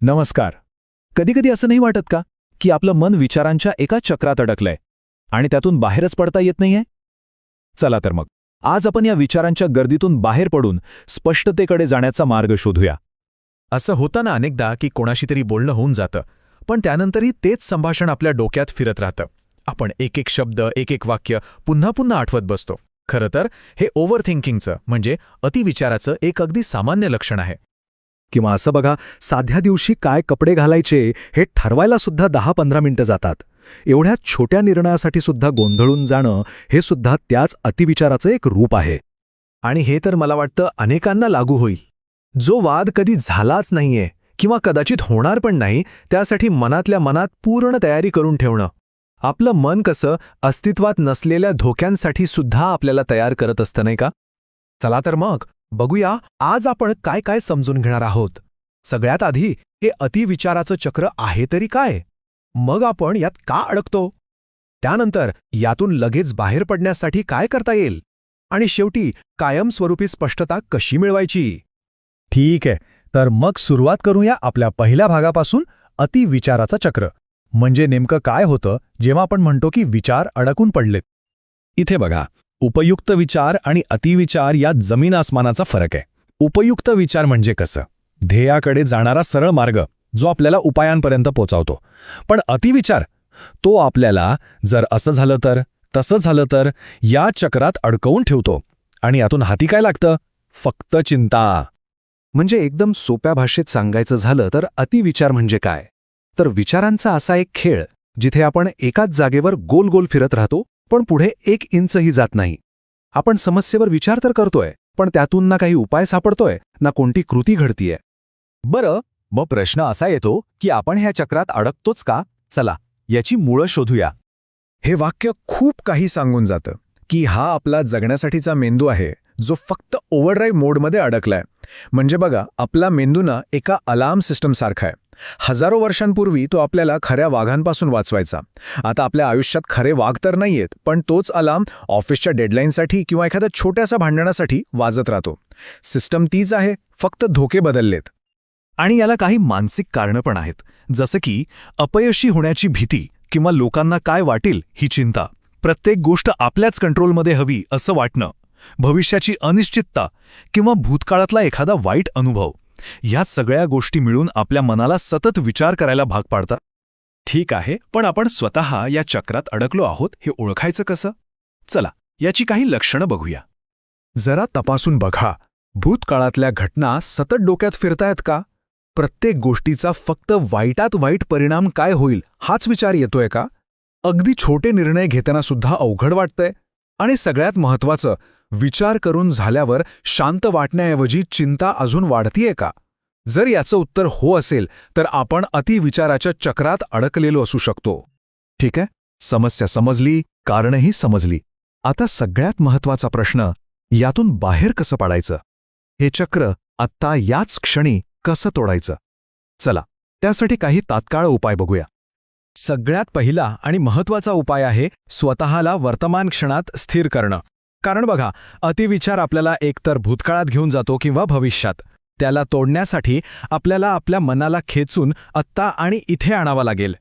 नमस्कार. कधीकधी असं नाही वाटत का की आपलं मन विचारांच्या एका चक्रात अडकलंय आणि त्यातून बाहेरच पडता येत नाहीये? चला तर मग आज आपण या विचारांच्या गर्दीतून बाहेर पडून स्पष्टतेकडे जाण्याचा मार्ग शोधूया. असं होतं ना अनेकदा की कोणाशी तरी बोलणं होऊन जातं, पण त्यानंतरही तेच संभाषण आपल्या डोक्यात फिरत राहतं. आपण एक एक शब्द, एक एक वाक्य पुन्हा पुन्हा आठवत बसतो. खरं तर हे ओव्हरथिंकिंगचं म्हणजे अतिविचाराचं एक अगदी सामान्य लक्षण आहे. किंवा असं बघा, साध्या दिवशी काय कपडे घालायचे हे ठरवायला सुद्धा 10-15 मिनिटं जातात. एवढ्या छोट्या निर्णयासाठी सुद्धा गोंधळून जाणं हे सुद्धा त्याच अतिविचाराचं एक रूप आहे. आणि हे तर मला वाटतं अनेकांना लागू होईल. जो वाद कधी झालाच नाहीये किंवा कदाचित होणार पण नाही, त्यासाठी मनातल्या मनात पूर्ण तयारी करून ठेवणं. आपलं मन कसं अस्तित्वात नसलेल्या धोक्यांसाठी सुद्धा आपल्याला तयार करत असतं, नाही का? चला तर मग बघूया आज आपण काय काय समजून घेणार आहोत. सगळ्यात आधी हे अतिविचाराचं चक्र आहे तरी काय, मग आपण यात का अडकतो, त्यानंतर यातून लगेच बाहेर पडण्यासाठी काय करता येईल, आणि शेवटी कायमस्वरूपी स्पष्टता कशी मिळवायची. ठीक आहे, तर मग सुरुवात करूया आपल्या पहिल्या भागापासून, अतिविचाराचं चक्र. म्हणजे नेमकं काय होतं जेव्हा आपण म्हणतो की विचार अडकून पडलेत. इथे बघा, उपयुक्त विचार आणि अतिविचार यात जमीन आसमानाचा फरक आहे. उपयुक्त विचार म्हणजे कसं? ध्येयाकडे जाणारा सरळ मार्ग जो आपल्याला उपायांपर्यंत पोहोचवतो. पण अतिविचार तो आपल्याला जर असं झालं तर, तसं झालं तर या चक्रात अडकवून ठेवतो. आणि यातून हाती काय लागतं? फक्त चिंता. म्हणजे एकदम सोप्या भाषेत सांगायचं झालं तर अतिविचार म्हणजे काय? तर विचारांचा असा एक खेळ जिथे आपण एकाच जागेवर गोल गोल फिरत राहतो, पण पुढे 1 इंचही जात नाही. आपण समस्येवर विचार तर करतोय, पण त्यातून ना काही उपाय सापडतोय, ना कोणती कृती घडतीये. बरं, मग प्रश्न असा येतो की आपण ह्या चक्रात अडकतोच का? चला याची मुळं शोधूया. हे वाक्य खूप काही सांगून जातं की हा आपला जगण्यासाठीचा मेंदू आहे जो फक्त ओव्हरड्राईव्ह मोडमध्ये अडकलाय. म्हणजे बघा, आपला मेंदू ना एका अलार्म सिस्टमसारखा आहे. हजारो वर्षांपूर्वी तो आपल्याला खऱ्या वाघांपासून वाचवायचा. आता आपल्या आयुष्यात खरे वाघ तर नाहीयेत, पण तोच अलार्म ऑफिसच्या डेडलाईनसाठी किंवा एखाद्या छोट्याशा भांडणासाठी वाजत राहतो. सिस्टम तीच आहे, फक्त धोके बदललेत. आणि याला काही मानसिक कारणं पण आहेत, जसं की अपयशी होण्याची भीती किंवा लोकांना काय वाटेल ही चिंता, प्रत्येक गोष्ट आपल्याच कंट्रोलमध्ये हवी असं वाटणं, भविष्याची अनिश्चितता किंवा भूतकाळातला एखादा वाईट अनुभव. ह्या सगळ्या गोष्टी मिळून आपल्या मनाला सतत विचार करायला भाग पाडतात. ठीक आहे, पण आपण स्वतः या चक्रात अडकलो आहोत हे ओळखायचं कसं? चला याची काही लक्षणं बघूया. जरा तपासून बघा, भूतकाळातल्या घटना सतत डोक्यात फिरतायत का? प्रत्येक गोष्टीचा फक्त वाईटात वाईट परिणाम काय होईल हाच विचार येतोय का? अगदी छोटे निर्णय घेताना सुद्धा अवघड वाटतंय? आणि सगळ्यात महत्त्वाचं, विचार करून झाल्यावर शांत वाटण्याऐवजी चिंता अजून वाढतीये का? जर याचं उत्तर हो असेल तर आपण अतिविचाराच्या चक्रात अडकलेलो असू शकतो. ठीक आहे, समस्या समजली, कारणही समजली. आता सगळ्यात महत्त्वाचा प्रश्न, यातून बाहेर कसं पडायचं? हे चक्र आत्ता याच क्षणी कसं तोडायचं? चला त्यासाठी काही तात्काळ उपाय बघूया. सगळ्यात पहिला आणि महत्त्वाचा उपाय आहे स्वतःला वर्तमान क्षणात स्थिर करणं. कारण बघा, अतिविचार आपल्याला एकतर भूतकाळात घेऊन जातो किंवा भविष्यात. त्याला तोडण्यासाठी आपल्याला आपल्या मनाला खेचून आत्ता आणि इथे आणावं लागेल.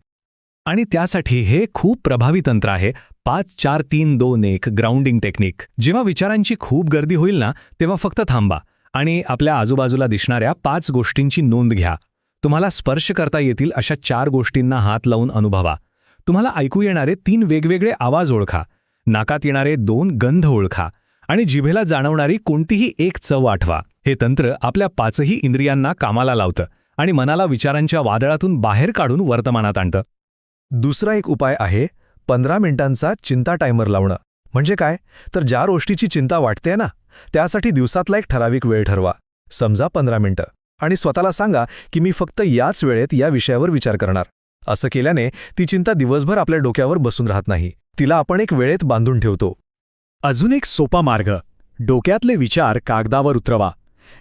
आणि त्यासाठी हे खूप प्रभावी तंत्र आहे, 5-4-3-2-1 ग्राउंडिंग टेक्निक. जेव्हा विचारांची खूप गर्दी होईल ना, तेव्हा फक्त थांबा आणि आपल्या आजूबाजूला दिसणाऱ्या 5 गोष्टींची नोंद घ्या. तुम्हाला स्पर्श करता येतील अशा 4 गोष्टींना हात लावून अनुभवा. तुम्हाला ऐकू येणारे 3 वेगवेगळे आवाज ओळखा, नाकात येणारे 2 गंध ओळखा आणि जिभेला जाणवणारी कोणतीही एक चव आठवा. हे तंत्र आपल्या 5ही इंद्रियांना कामाला लावतं आणि मनाला विचारांच्या वादळातून बाहेर काढून वर्तमानात आणतं. दुसरा एक उपाय आहे 15 मिनिटांचा चिंता टायमर लावणं. म्हणजे काय? तर ज्या गोष्टीची चिंता वाटते ना, त्यासाठी दिवसातला एक ठराविक वेळ ठरवा. समजा 15 मिनिटं, आणि स्वतःला सांगा की मी फक्त याच वेळेत या विषयावर विचार करणार. असं केल्याने ती चिंता दिवसभर आपल्या डोक्यावर बसून राहत नाही, तिला आपण एक वेळेत बांधून ठेवतो. अजून एक सोपा मार्ग, डोक्यातले विचार कागदावर उतरवा.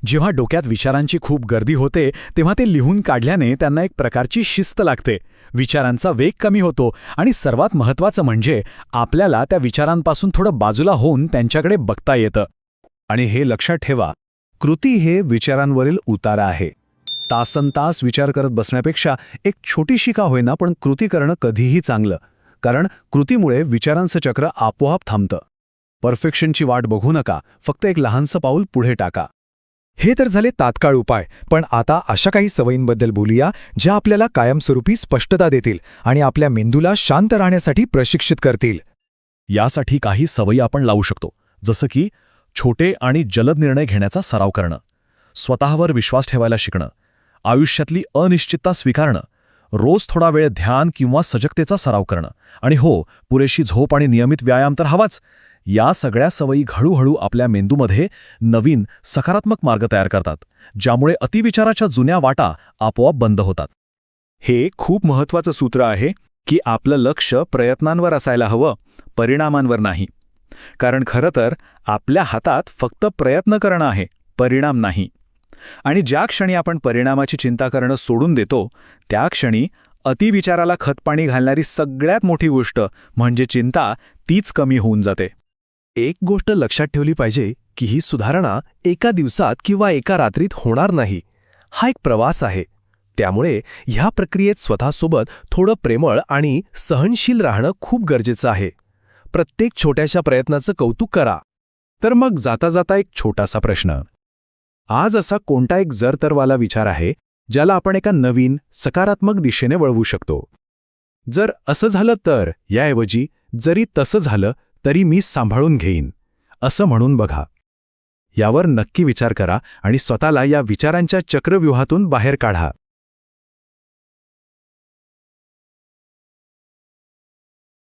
जेव्हा डोक्यात विचारांची खूप गर्दी होते तेव्हा ते लिहून काढल्याने त्यांना एक प्रकारची शिस्त लागते, विचारांचा वेग कमी होतो आणि सर्वात महत्त्वाचं म्हणजे आपल्याला त्या विचारांपासून थोडं बाजूला होऊन त्यांच्याकडे बघता येतं. आणि हे लक्षात ठेवा, कृती हे विचारांवरील उतारा आहे. तासनतास विचार करत बसण्यापेक्षा एक छोटीशी का होईना पण कृती करणं कधीही चांगलं, कारण कृतीमुळे विचारांचं चक्र आपोआप थांबतं. परफेक्शनची वाट बघू नका, फक्त एक लहानसं पाऊल पुढे टाका. हे तर झाले तात्काळ उपाय, पण आता अशा काही सवयींबद्दल बोलूया ज्या आपल्याला कायमस्वरूपी स्पष्टता देतील आणि आपल्या मेंदूला शांत राहण्यासाठी प्रशिक्षित करतील. यासाठी काही सवयी आपण लावू शकतो, जसं की छोटे आणि जलद निर्णय घेण्याचा सराव करणं, स्वतःवर विश्वास ठेवायला शिकणं, आयुष्यातली अनिश्चितता स्वीकारणं, रोज थोडा वेळ ध्यान किंवा सजगतेचा सराव करणं, आणि हो, पुरेशी झोप आणि नियमित व्यायाम तर हवाच. या सगळ्या सवयी हळूहळू आपल्या मेंदूमध्ये नवीन सकारात्मक मार्ग तयार करतात, ज्यामुळे अतिविचाराच्या जुन्या वाटा आपोआप बंद होतात. हे खूप महत्त्वाचं सूत्र आहे की आपलं लक्ष प्रयत्नांवर असायला हवं, परिणामांवर नाही. कारण खरं तर आपल्या हातात फक्त प्रयत्न करणं आहे, परिणाम नाही. आणि ज्या क्षणी आपण परिणामाची चिंता करणं सोडून देतो, त्या क्षणी अतिविचाराला खतपाणी घालणारी सगळ्यात मोठी गोष्ट म्हणजे चिंता तीच कमी होऊन जाते. एक गोष्ट लक्षात ठेवली पाहिजे की ही सुधारणा एका दिवसात किंवा एका रात्रीत होणार नाही. हा एक प्रवास आहे. त्यामुळे ह्या प्रक्रियेत स्वतःसोबत थोडं प्रेमळ आणि सहनशील राहणं खूप गरजेचं आहे. प्रत्येक छोट्याशा प्रयत्नाचं कौतुक करा. तर मग जाता जाता एक छोटासा प्रश्न. आज असा कोणता एक जरतरवाला विचार आहे ज्याला आपण एका नवीन सकारात्मक दिशेने वळवू शकतो? जर असं झालं तर याऐवजी जरी तसं झालं तरी मी सांभाळून घेईन असं म्हणून बघा. यावर नक्की विचार करा आणि स्वतःला या विचारांच्या चक्रव्यूहातून बाहेर काढा.